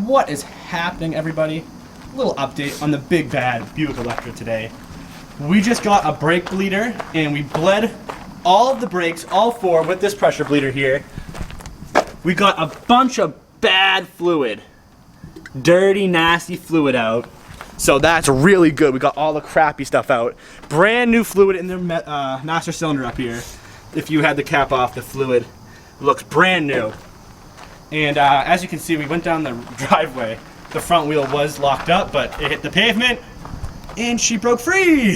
What is happening, everybody? A little update on the big bad Buick Electra today. We just got a brake bleeder and we bled all of the brakes, all four, with this pressure bleeder here. We got a bunch of bad fluid, dirty, nasty fluid out. So that's really good. We got all the crappy stuff out. Brand new fluid in the master cylinder up here. If you had the cap off, the fluid looks brand new. And as you can see, we went down the driveway. The front wheel was locked up, but it hit the pavement and she broke free.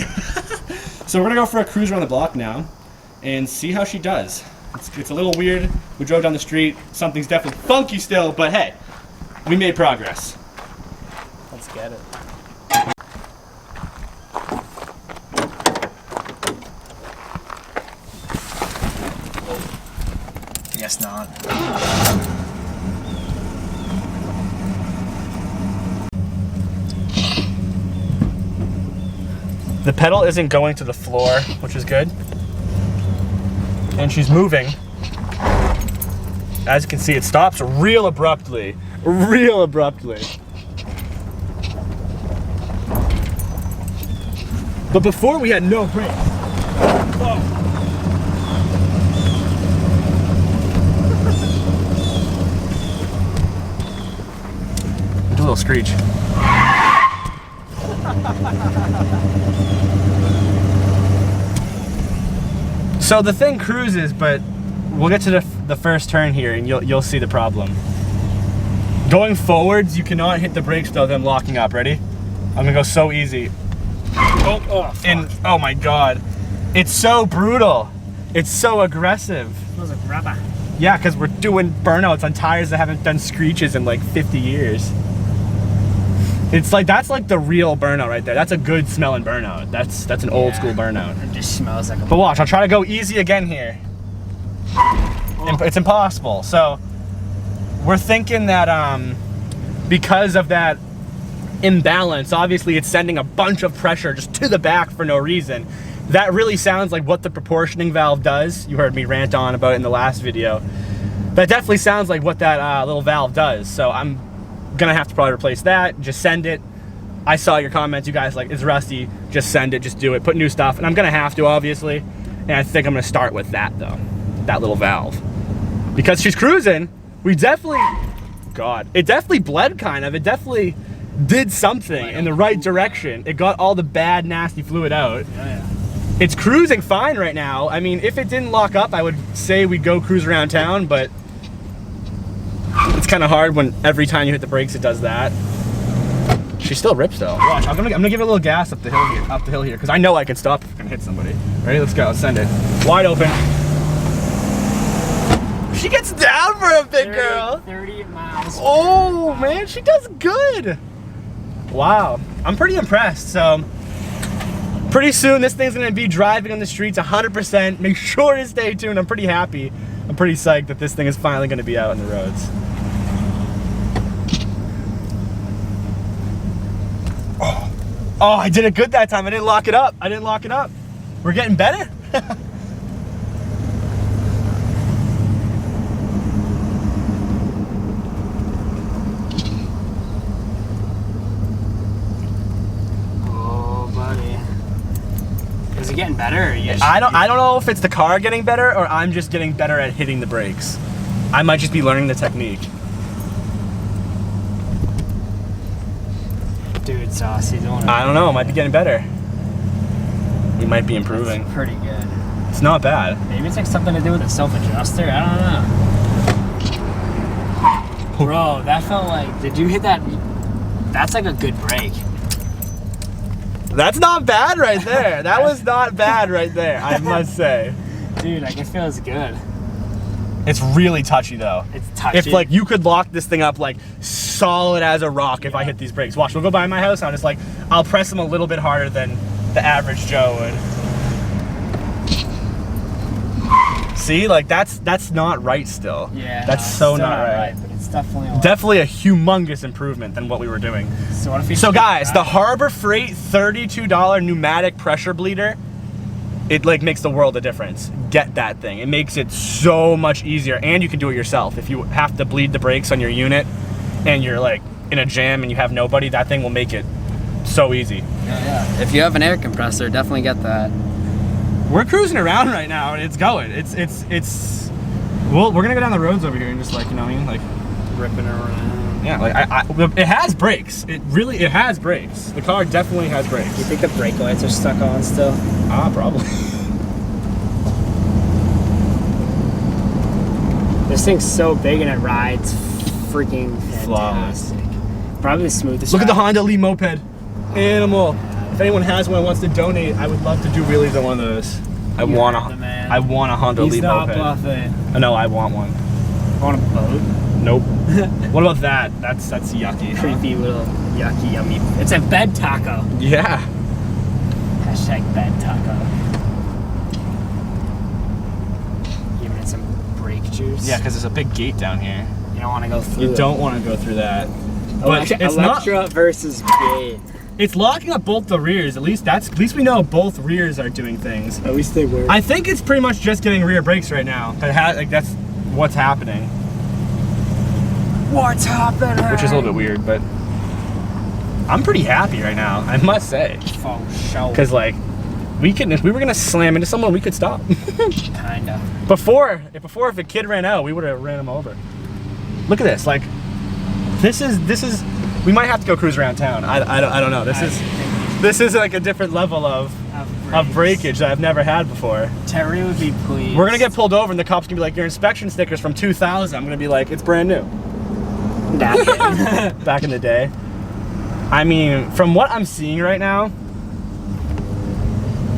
So we're gonna go for a cruise around the block now and see how she does. It's a little weird. We drove down the street. Something's definitely funky still, but hey, we made progress. Let's get it. Guess not. The pedal isn't going to the floor, which is good. And she's moving. As you can see, it stops real abruptly. Real abruptly. But before we had no brakes. Oh. Do a little screech. So the thing cruises, but we'll get to the first turn here and you'll see the problem. Going forwards, you cannot hit the brakes without them locking up. Ready? I'm gonna go so easy. And oh my god. It's so brutal. It's so aggressive. It smells like rubber. Yeah, because we're doing burnouts on tires that haven't done screeches in like 50 years. It's like, that's like the real burnout right there. That's a good smelling burnout. That's an old school burnout. It just smells like a... But watch, I'll try to go easy again here. Oh. It's impossible. So we're thinking that because of that imbalance, obviously it's sending a bunch of pressure just to the back for no reason. That really sounds like what the proportioning valve does. You heard me rant on about it in the last video. That definitely sounds like what that little valve does. So I'm gonna have to probably replace that, just send it. I saw your comments, you guys like, it's rusty, just send it, just do it, put new stuff, and I'm gonna have to, obviously. And I think I'm gonna start with that though, that little valve. Because she's cruising, we definitely, God, it definitely bled kind of, it definitely did something in the right direction. It got all the bad, nasty fluid out. Yeah. It's cruising fine right now. I mean, if it didn't lock up, I would say we'd go cruise around town, but it's kind of hard when every time you hit the brakes it does that. She still rips though. Watch, I'm gonna give it a little gas up the hill here, because I know I can stop if I can hit somebody. Ready? Let's go. Let's send it. Wide open. She gets down for a big girl. 30 miles. Oh man, she does good. Wow, I'm pretty impressed. So pretty soon this thing's gonna be driving on the streets 100%. Make sure to stay tuned. I'm pretty happy. I'm pretty psyched that this thing is finally gonna be out on the roads. Oh, I did it good that time. I didn't lock it up. I didn't lock it up. We're getting better. Oh, buddy. Is it getting better? Or you I don't know if it's the car getting better or I'm just getting better at hitting the brakes. I might just be learning the technique. Dude, Saucy, I don't know, it might be getting better. We might be improving. That's pretty good. It's not bad. Maybe it's like something to do with the self-adjuster, I don't know. Bro, that felt like, did you hit that? That's like a good brake. That's not bad right there. That was not bad right there, I must say. Dude, like it feels good. It's really touchy though. It's touchy. If like you could lock this thing up like solid as a rock if I hit these brakes. Watch, we'll go by my house and I'll just like, I'll press them a little bit harder than the average Joe would. See, like that's not right still. Yeah. That's so not right. But it's definitely a humongous improvement than what we were doing. So what if we guys, the Harbor Freight $32 pneumatic pressure bleeder, it like makes the world a difference. Get that thing. It makes it so much easier, and you can do it yourself. If you have to bleed the brakes on your unit and you're like in a jam and you have nobody, that thing will make it so easy. Yeah. If you have an air compressor, definitely get that. We're cruising around right now and it's going. Well, we're gonna go down the roads over here and just like, you know what I mean? Like Ripping around. yeah, like it has brakes. It has brakes. The car definitely has brakes. You think the brake lights are stuck on still? Probably. This thing's so big and it rides freaking fantastic. Probably the smoothest. Look at the ride. Honda Lee moped. Animal. If anyone has one and wants to donate, I would love to do wheelies on one of those. I want a Honda Lee moped. He's not bluffing. No, I want one. Want a boat? Nope. What about that? That's yucky. Huh? Creepy little yucky yummy. It's a bed taco. Yeah. Hashtag bed taco. Giving it some brake juice. Yeah, because there's a big gate down here. You don't want to go through. You don't want to go through that. But Electra, it's not. Electra versus gate. It's locking up both the rears. At least we know both rears are doing things. At least they were. I think it's pretty much just getting rear brakes right now. That's what's happening. What's happening? Which is a little bit weird, but I'm pretty happy right now, I must say. For sure. Because like, if we were gonna slam into someone, we could stop. Kinda. Before, if a kid ran out, we would have ran him over. Look at this, like, this is. We might have to go cruise around town. I don't know. This is like a different level of breakage that I've never had before. Terry would be pleased. We're gonna get pulled over and the cops gonna be like, your inspection sticker's from 2000. I'm gonna be like, it's brand new. Back in the day. I mean, from what I'm seeing right now,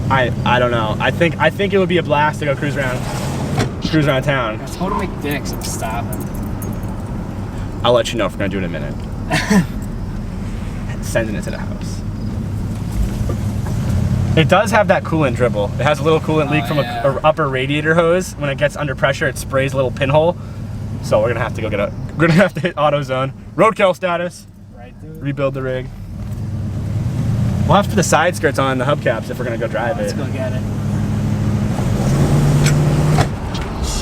I don't know. I think it would be a blast to go cruise around town. Let's go to McDick's and stop him. I'll let you know if we're gonna do it in a minute. Sending it to the house. It does have that coolant dribble. It has a little coolant leak from a upper radiator hose. When it gets under pressure, it sprays a little pinhole. So we're gonna have to go we're gonna have to hit AutoZone. Roadkill status. Right through. Rebuild the rig. We'll have to put the side skirts on the hubcaps if we're gonna go drive Let's it. go get it.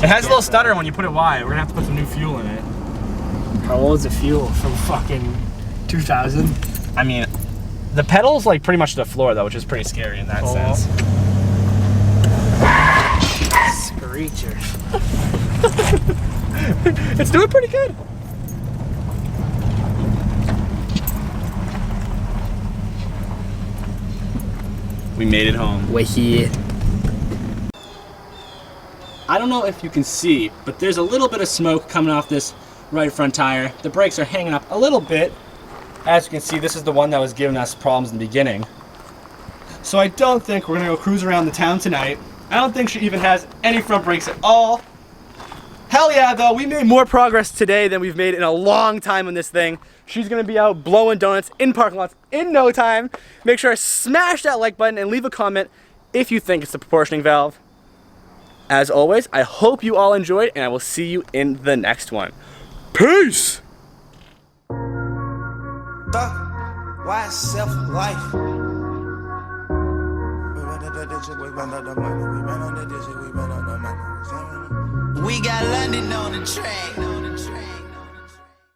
It has a little stutter when you put it wide. We're gonna have to put some new fuel in it. How old is the fuel? From fucking 2000? I mean, the pedal's like pretty much to the floor though, which is pretty scary in that sense. Screecher. It's doing pretty good. We made it home. We're here. I don't know if you can see, but there's a little bit of smoke coming off this right front tire. The brakes are hanging up a little bit. As you can see, this is the one that was giving us problems in the beginning. So I don't think we're gonna go cruise around the town tonight. I don't think she even has any front brakes at all. Hell yeah, though, we made more progress today than we've made in a long time on this thing. She's gonna be out blowing donuts in parking lots in no time. Make sure to smash that like button and leave a comment if you think it's the proportioning valve. As always, I hope you all enjoyed, and I will see you in the next one. Peace! Why self-life? We got London on the track.